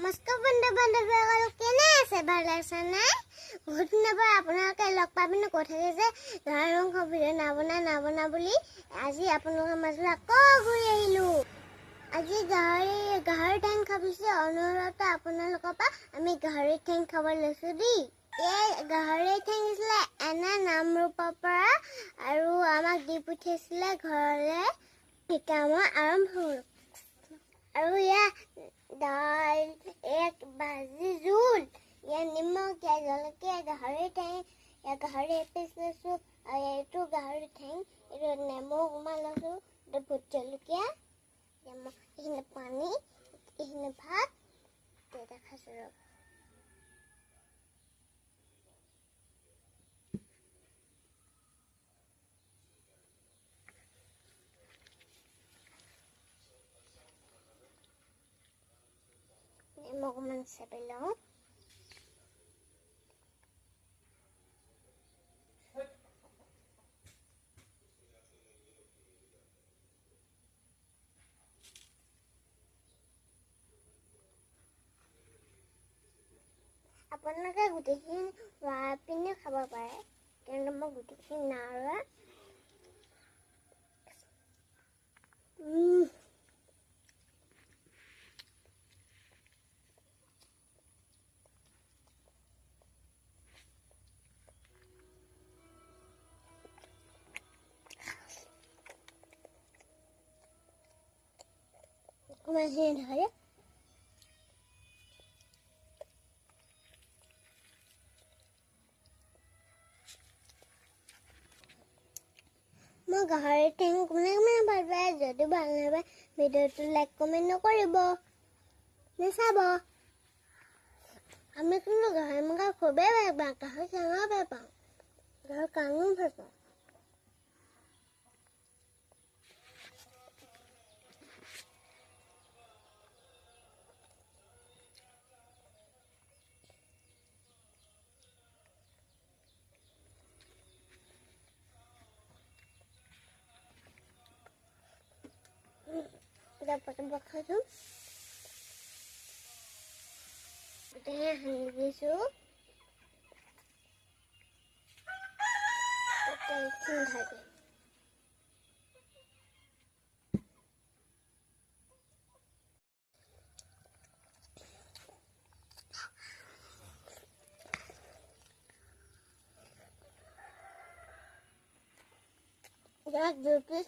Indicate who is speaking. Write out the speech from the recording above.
Speaker 1: নমস্কাৰ বন্ধু বান্ধৱীসকল, কেনে আছে? ভালে আছে নাই? বহুত দিনৰ পৰা আপোনালোকে লগ পাই পিনে কৈ থাকে যে গাহৰি মাংস ভিডিঅ' নবনা বুলি। আজি আপোনালোকৰ মাজলৈ আকৌ ঘূৰি আহিলোঁ। আজি গাহৰি ঠেং খাবিছে অনুৰোধ আপোনালোকৰ পৰা আমি গাহৰি ঠেং খাব লৈছোঁ দেই। এই গাহৰি ঠেং দিছিলে এনে নামৰূপৰ পৰা আৰু আমাক দি পঠিয়াইছিলে ঘৰলৈ। শিকাম আৰম্ভ হ'ল আৰু দাইল এক ভাজি জোল, নিমখ জলকীয়া গাহৰি ঠেং, গাহৰি এপিচ লৈছোঁ আৰু এইটো গাহৰি ঠেং, এইটো নেমু অকণমান লৈছোঁ, এইটো ভোট জলকীয়া, এইখিনি পানী, এইখিনি ভাত দেখাইছোঁ ৰ'ব। নেমু অকণমান চেপি লওঁ। আপোনালোকে গোটেইখিনি লৰাই পিনে খাব পাৰে, কিন্তু মই গোটেইখিনি নাৰোৱা। অকণমান ধৰে মই গাহৰি ঠেং কোনে ভাল পায়? যদি ভাল নাপায় ভিডিঅ'টো লাইক কমেণ্ট নকৰিব, নাচাব। আমি কিন্তু গাহৰি মাংস খুবেই ভাল পাওঁ, গাহৰি ঠেঙো ভাল পাওঁ, গাহৰি কাঙো ভাল পাওঁ। পটক খাইছোঁ, গোটেই সানি দিছোঁ, থাকে দুই পিচ